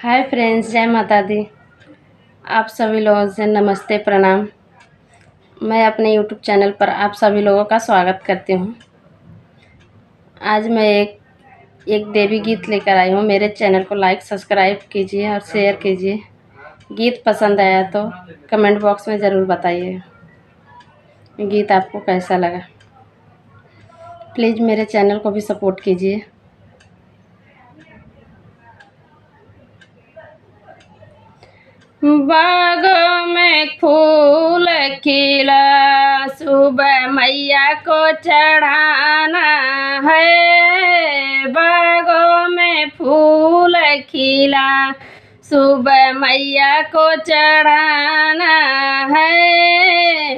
Hi friends, जय माता दी। आप सभी लोगों से नमस्ते, प्रणाम। मैं अपने यूट्यूब चैनल पर आप सभी लोगों का स्वागत करती हूँ। आज मैं एक देवी गीत लेकर आई हूँ। मेरे चैनल को लाइक सब्सक्राइब कीजिए और शेयर कीजिए। गीत पसंद आया तो कमेंट बॉक्स में ज़रूर बताइए गीत आपको कैसा लगा। प्लीज़ मेरे चैनल को भी सपोर्ट कीजिए। बागों में फूल खिला, सुबह मैया को चढ़ाना है। बागों में फूल खिला, सुबह मैया को चढ़ाना है।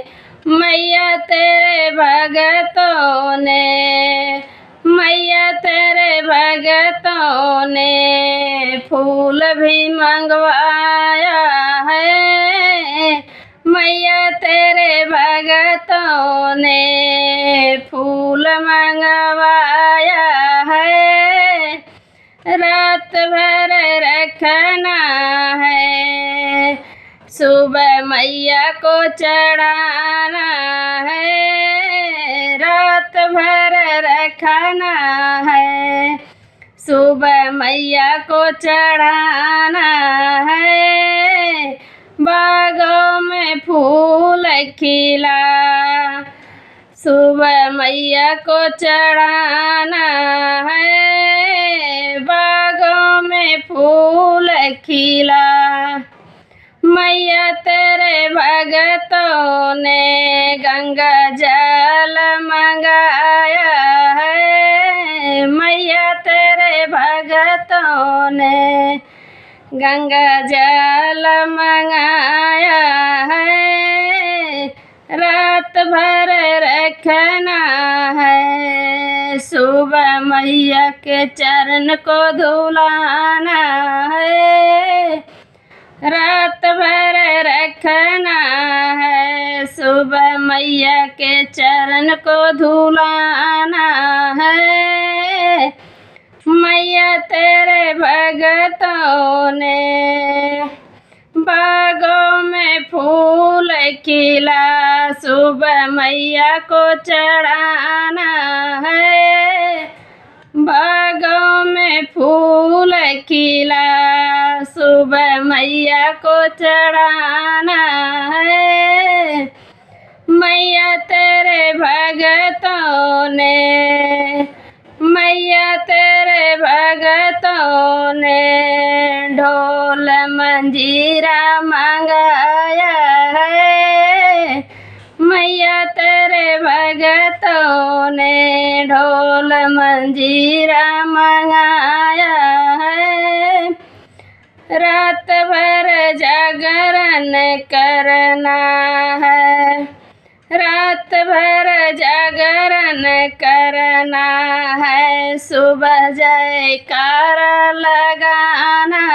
मैया तेरे भगतों ने, मैया तेरे भगतों ने फूल भी मंगवाया है। मैया तेरे भगतों ने फूल मंगवाया है। रात भर रखना है, सुबह मैया को चढ़ाना है। रात भर रखना है, सुबह मैया को चढ़ाना है। बागों में फूल खिला, सुबह मैया को चढ़ाना है। बागों में फूल खिला, मैया तेरे भगतों ने गंगा जल मंगाया है। मैया तेरे भगतों ने गंगा जल मंगाया है। रात भर रखना है, सुबह मैया के चरण को धुलाना है। रात भर रखना है, सुबह मैया के चरण को धुलाना है। मैया तेरे भगतों ने बागों में फूल खिला, सुबह मैया को चढ़ाना है। बागों में फूल खिला, सुबह मैया को चढ़ाना है। मैया तेरे भगतों ने, मैया तेरे भगतों ने ढोल मंजीरा मंगाया है। मैया तेरे भगतों ने ढोल मंजीरा मंगाया है। रात भर जागरण करना है, रात भर जागरण करना है। सुबह जयकारा लगाना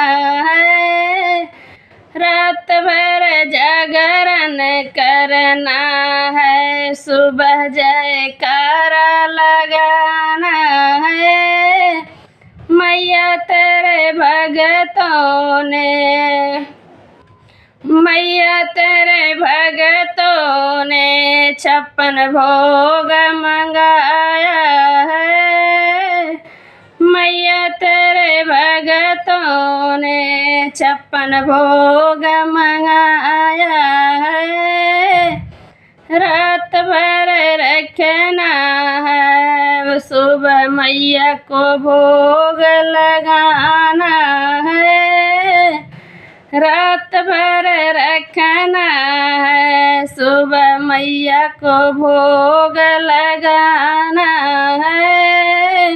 है, रात भर जागरण करना है। सुबह जयकारा लगाना है। मैया तेरे भगतों ने, मैया तेरे भगतों ने 56 भोग मंगाया है। मैया तेरे भगतों ने 56 भोग मंगाया है। रात भर रखना है, सुबह मैया को भोग लगाना है। रात भर रखना है, सुबह मैया को भोग लगाना है।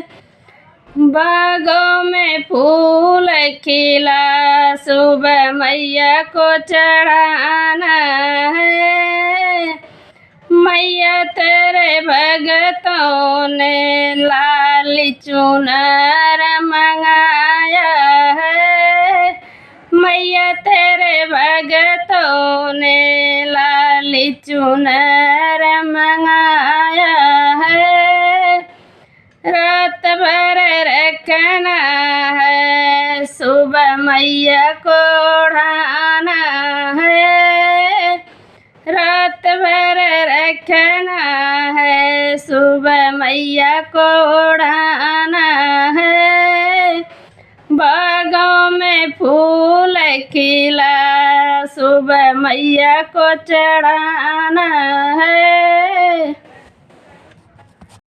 बागों में फूल खिला, सुबह मैया को चढ़ाना है। मैया तेरे भगतों ने लाल चुनर मंगाया है। मैया तेरे भगतों ने लाल चुनर मंगाया है। रात भर रखना है, सुबह मैया को ओढ़ाना है, रात भर रखना है, सुबह मैया को ओढ़ाना है। बागों में फूल खिला सुबह मैया को चढ़ाना है।